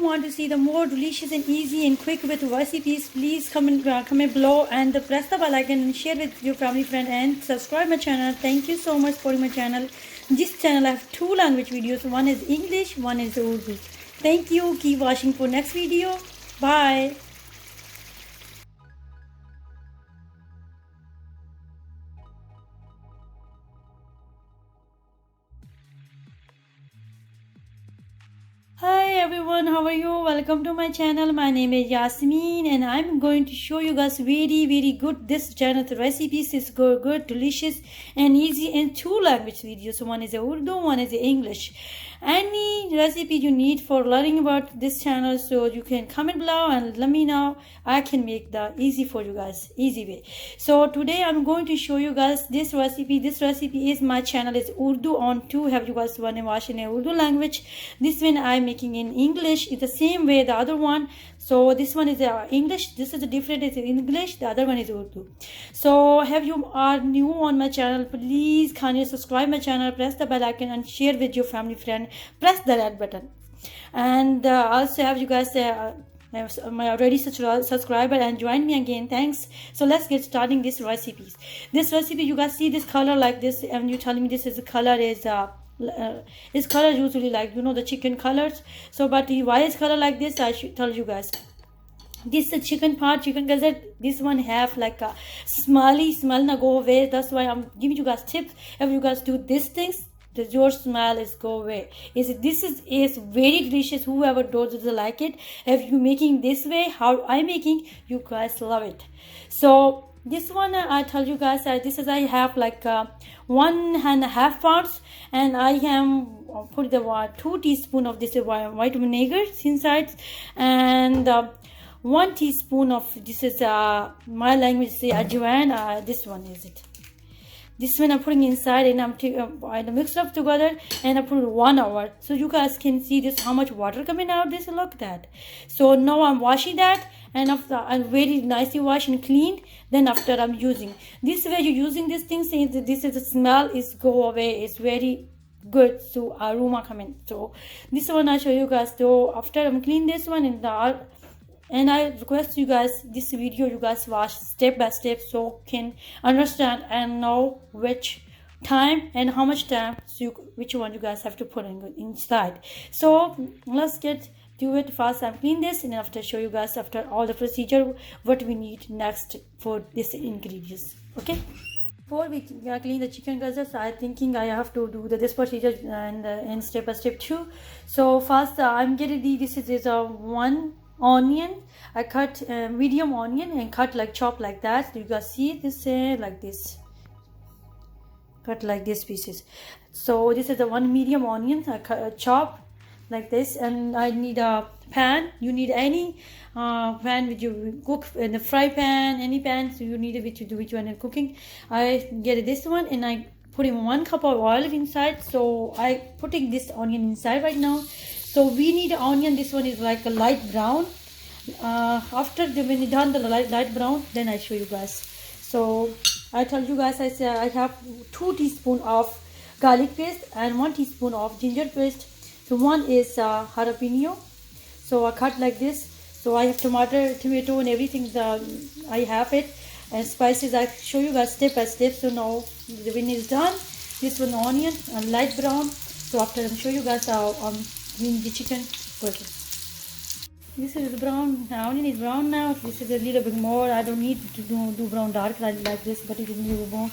want to see the more delicious and easy and quick with recipes, please comment below and press the bell icon and share with your family, friend, and subscribe my channel. Thank you so much for my channel. This channel I have 2 language videos. One is English, one is Urdu. Thank you. Keep watching for next video. Bye. Hi everyone, how are you? Welcome to my channel. My name is Yasmin and I'm going to show you guys very good this channel recipes. Is good, delicious and easy in 2 language videos. One is Urdu, one is English. Any recipe you need for learning about this channel, so you can comment below and let me know. I can make the easy for you guys, easy way. So today I'm going to show you guys this recipe. This recipe is my channel is Urdu on 2. Have you guys want to watch in Urdu language? This one I'm making in English. It's the same way the other one. So this one is English. This is a different. It's English. The other one is Urdu. So if you are new on my channel, please kindly subscribe my channel, press the bell icon, and share with your family, friend. Press the red button. And also have you guys my already subscriber and join me again. Thanks. So let's get starting this recipes. This recipe, you guys see this color like this, and you telling me this is the color is this color usually like the chicken colors. So but why is color like this, I should tell you guys. This is chicken part, chicken gizzard. This one have like a smelly smell na go away. That's why I'm giving you guys tips. If you guys do these things, your smell is go away. This is very delicious. Whoever does like it, if you making this way how I'm making, you guys love it. So this one I tell you guys this is I have like 1.5 pounds, and I am put the 2 teaspoon of this white vinegar inside, and 1 teaspoon of this is my language say ajwain. This one is it. This one I'm putting inside, and I'm mixed up together, and I put 1 hour. So you guys can see this how much water coming out. This look at that. So now I'm washing that, and after I'm very nicely washed and cleaned. Then after I'm using this way, you're using these things. This is the smell is go away. It's very good. So aroma coming. So this one I show you guys. So after I'm clean this one and I request you guys this video you guys watch step by step, so can understand and know which time and how much time, so which one you guys have to put inside. So let's get do it fast. I'm clean this, and after show you guys after all the procedure what we need next for this ingredients. Okay, before we clean the chicken gizzards, I thinking I have to do this procedure and step by step too. So first I'm getting this is a 1 onion. I cut medium onion and cut like chop like that. You guys see this like this, cut like this pieces. So this is the 1 medium onion I cut, chop like this. And I need a pan. You need any pan which you cook in the fry pan, any pan. So you need it which you do which one is cooking. I get this one, and I put in 1 cup of oil inside. So I putting this onion inside right now. So we need onion. This one is like a light brown. After when you done the light brown, then I show you guys. So I tell you guys, I say I have 2 teaspoon of garlic paste and 1 teaspoon of ginger paste. So one is jalapeno. So I cut like this. So I have tomato and everything. I have it, and spices. I show you guys step by step. So now when it's done, this one onion and light brown. So after I'm show you guys how clean the chicken working. This is brown. The onion is brown now. This is a little bit more. I don't need to do brown dark like this, but it is a little more.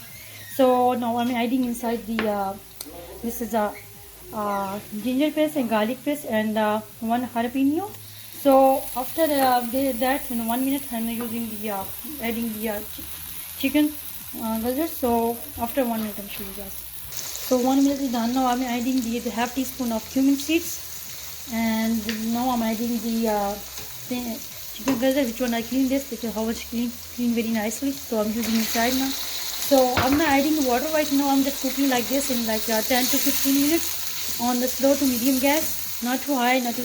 So now I'm adding inside the this is a ginger paste and garlic paste and 1 jalapeno. So after that, in 1 minute, I'm using the adding the chicken gizzard. So after 1 minute, I'm showing you guys. So 1 minute is done. Now I'm adding the half teaspoon of cumin seeds. And now I'm adding the chicken gizzard, which one I cleaned this, because how much clean very nicely. So I'm using inside now. So I'm not adding water right now. I'm just cooking like this in like 10 to 15 minutes on the slow to medium gas, not too high, not too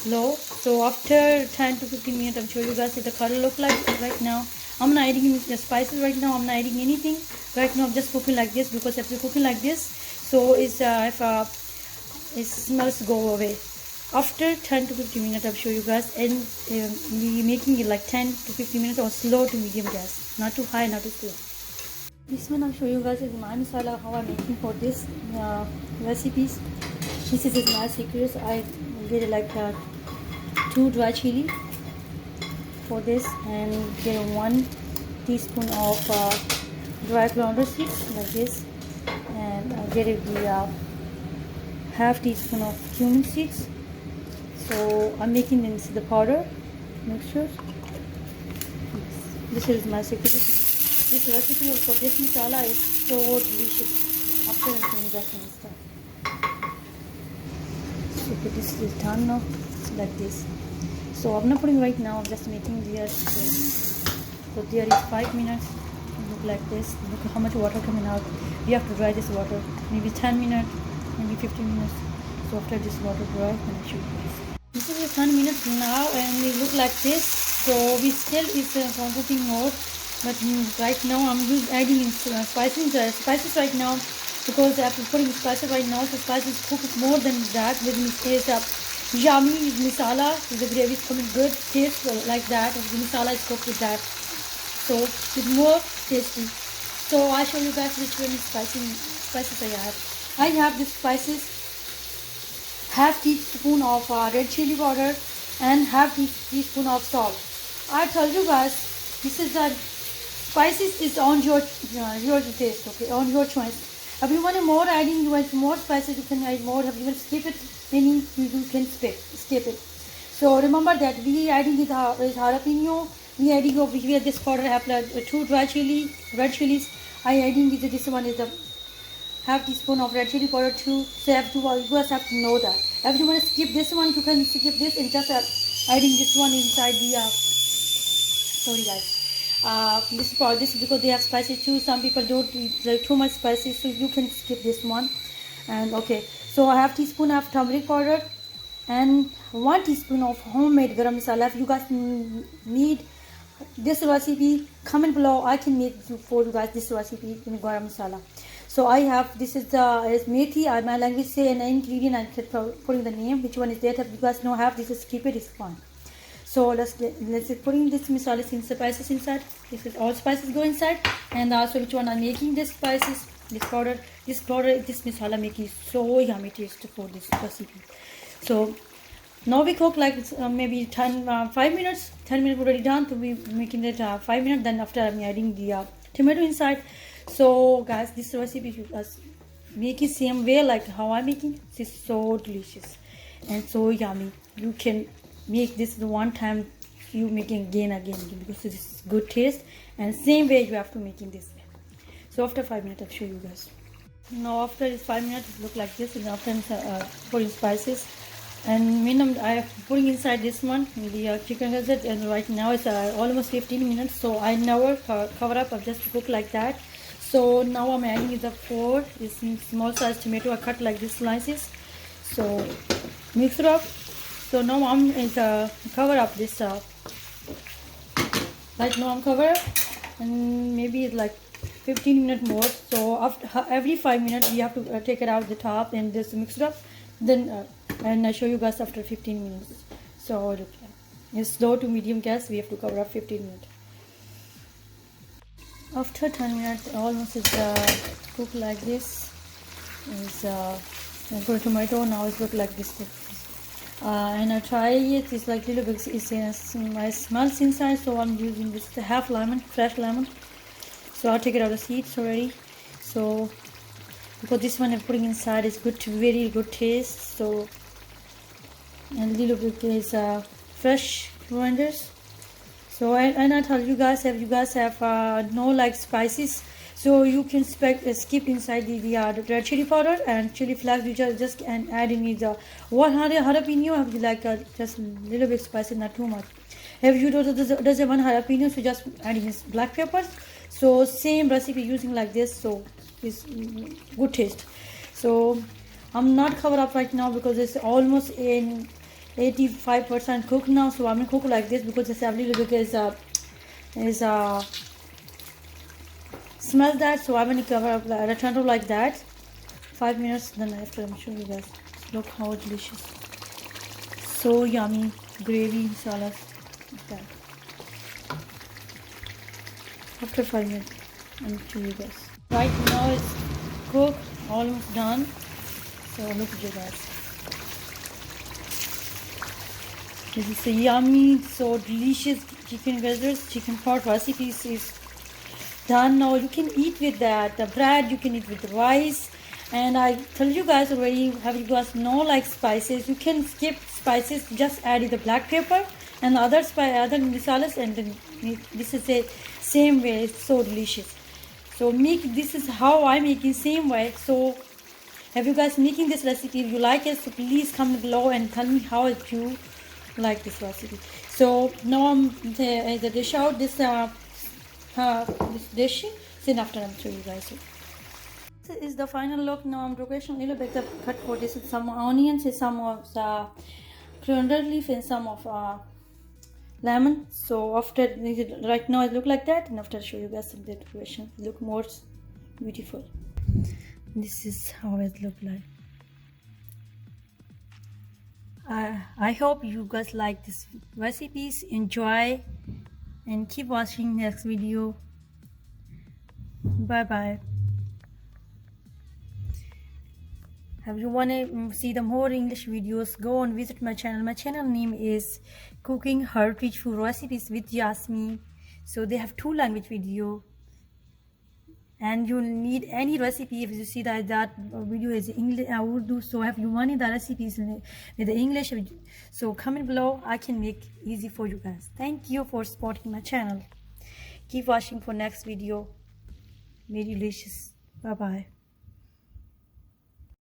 low. So after 10 to 15 minutes, I'm showing you guys what the color look like right now. I'm not adding the spices right now. I'm not adding anything right now. I'm just cooking like this, because if you're cooking like this, so it's if it smells go away. After 10 to 15 minutes, I'll show you guys, and we making it like 10 to 15 minutes on slow to medium gas, not too high, not too slow. This one I'll show you guys is my masala, how I'm making for this recipes. This is my secret. I get like 2 dry chili for this, and get 1 teaspoon of dry coriander seeds like this, and I get the half teaspoon of cumin seeds. So I'm making this the powder mixture. This is my secret. This recipe for this masala is so delicious. After I'm doing that kind of stuff. So this is done now, like this. So I'm not putting right now. I'm just making there. So there is 5 minutes. Look like this. Look how much water coming out. We have to dry this water. Maybe 10 minutes, maybe 15 minutes. So after this water dry, then I show you guys. This is the 10 minutes now, and we look like this. So we still is cooking more, but right now I'm adding in spices right now, because after putting spices right now, the spices cook more than that, which stays up yummy masala. The gravy is coming good taste like that. The masala is cooked with that, so it's more tasty. So I'll show you guys which one is spices I have. I have these spices. Half teaspoon of red chili powder and half teaspoon of salt. I told you guys, this is the spices is on your taste, okay, on your choice. If you want more adding, you want more spices, you can add more. If you want to skip it, then you can skip it. So remember that we adding is jalapeno. We adding over here this powder. I have 2 red chilies. I adding this one is the half teaspoon of red chili powder too. So you guys have to know that. If you want to skip this one, you can skip this and just adding this one inside the sorry guys, this is because they have spices too. Some people don't eat too much spices, so you can skip this one. And okay, so I have teaspoon of turmeric powder and 1 teaspoon of homemade garam masala. If you guys need this recipe, comment below. I can make for you guys this recipe in garam masala. So I have, this is methi. My language say an ingredient. I keep putting the name. Which one is that? If you guys don't have this, skip it. It's fine. So let's putting this masala spices inside. This is all spices go inside, and also which one I'm making this spices, this masala making so yummy taste for this recipe. So now we cook like maybe 5 minutes. 10 minutes already done. So we making it 5 minutes. Then after I'm adding the tomato inside. So guys, this recipe you guys make it same way like how I'm making. It's so delicious and so yummy. You can make this the one time, you making again because this is good taste, and same way you have to making this way. So after 5 minutes I'll show you guys. Now after this 5 minutes it look like this, and after putting spices, and minimum I am putting inside this one the chicken gizzard, and right now it's almost 15 minutes. So I never cover up. I just cook like that. So now I'm adding the 4 small size tomato. I cut like this slices. So mix it up. So now I'm cover up this right now I'm cover, and maybe it's like 15 minutes more. So after every 5 minutes we have to take it out the top and just mix it up. Then and I show you guys after 15 minutes. So it's slow to medium gas. We have to cover up 15 minutes. After 10 minutes almost it's cooked like this. Is I put a tomato. Now it's look like this. And I try it. It's like little bit. It's my smells inside. So I'm using this half lemon, fresh lemon. So I'll take it out of the seeds already. So because this one I'm putting inside is good, very good taste. So and little bit is fresh corianders. So and I tell you guys, if you guys have no like spices, so you can skip inside the red chili powder and chili flakes. You just and add in the one jalapeno. Have you like just little bit spicy, not too much. If you doesn't want jalapeno, so just add in black peppers. So same recipe using like this. So it's good taste. So I'm not covered up right now because it's almost in 85% cooked now. So I'm gonna cook like this because it's a little bit is smell that. So I'm gonna cover up return to like that 5 minutes. Then after I'm showing you guys. Look how delicious. So yummy gravy salad like that. After 5 minutes, I'll show you guys. Right now it's cooked, almost done. So look at you guys. This is a yummy, so delicious chicken gizzards, chicken pot recipe is done. Now you can eat with that the bread, you can eat with the rice. And I told you guys already, have you guys know like spices, you can skip spices, just add the black pepper and other masalas, and then this is the same way. It's so delicious. So this is how I make it same way. So have you guys making this recipe? If you like it, so please comment below and tell me how you like this recipe. So now I'm the dish out this this dish. Then after I'm show you guys. This is the final look. Now I'm preparing a little bit of cut for this with some onions, some of the coriander leaf, and some of lemon. So after right now it look like that, and after I show you guys some decoration, look more beautiful. This is how it look like. I hope you guys like this recipes, enjoy, and keep watching next video. Bye bye. If you want to see the more English videos, go and visit my channel. My channel name is Cooking Heritage Food Recipes with Yasmin. So they have 2 language video, and you'll need any recipe. If you see that video is English, Urdu, so if you want the recipes with the English, so comment below, I can make easy for you guys. Thank you for supporting my channel. Keep watching for next video. Very delicious. Bye bye.